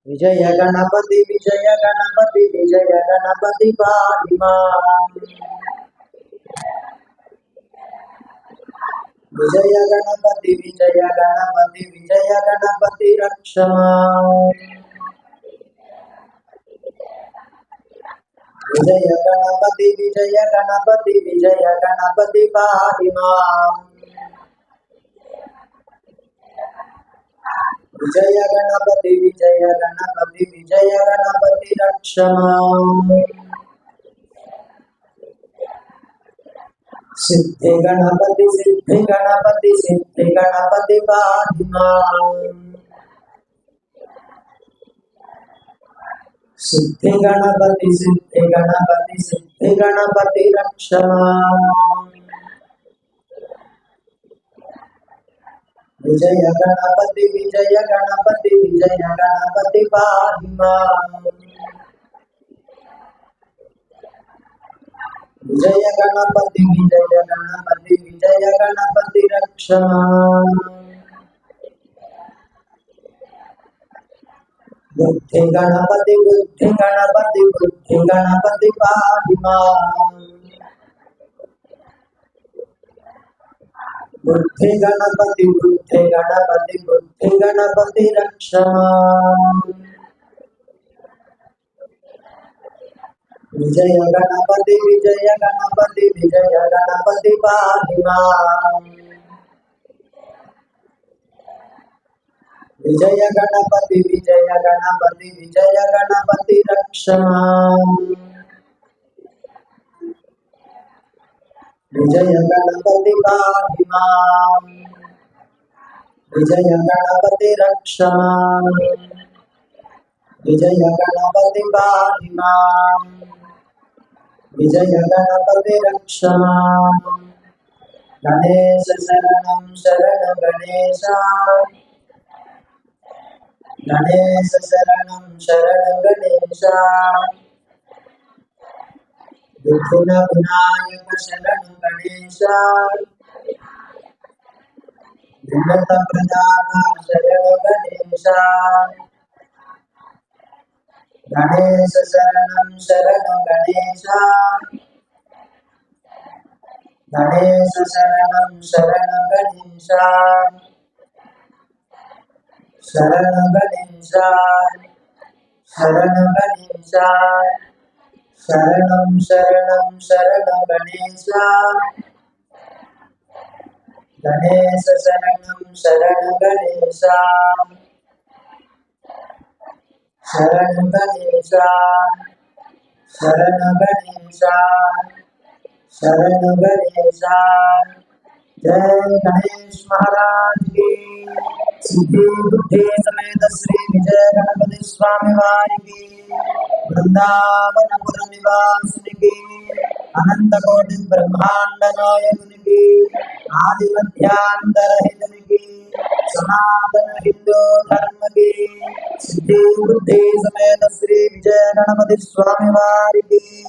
विजय गणपति पाहि माम्। विजय गणपति रक्ष माम्। विजय गणपति पाहि माम्। विजय गणपति रक्ष माम्। सिद्धि गणपति पाहि माम्। सिद्धि गणपति रक्ष माम्। विजय गणपति पाहि माम्। विजय गणपति रक्ष माम्। बुद्धि गणपति पाहि माम्। बुद्धि गणपति रक्ष माम्। विजय गणपति पाहि माम्। विजय गणपति रक्ष माम्। विजय गणपति पाहि माम्। विजय गणपति रक्ष माम्। विजय गणपति पाहि माम्। विजय गणपति रक्ष माम्। गणेश शरणं शरण गणेश। गणेश शरणं शरण गणेश। विघ्न विनायक शरण गणेश। विघ्न प्रदाता शरण गणेश। गणेश शरणं शरण गणेश। गणेश शरणं शरण गणेश। शरण गणेश शरण गणेश। शरणं शरण गणेश। गणेश शरणं शरण गणेश। शरण गणेश शरण गणेश। शरण गणेश। जय गणेश महाराज की। सिद्धि बुद्धि समेत श्री विजय गणपति स्वामी वारी की। वृंदावनपुर निवासिनी की। अनंत कोटि ब्रह्मांड नायकुनि की। आदि मध्यांतर हितनि की। सनातन हिंदू धर्म की। सिद्धि बुद्धि समेत श्री विजय गणपति स्वामी वारी की।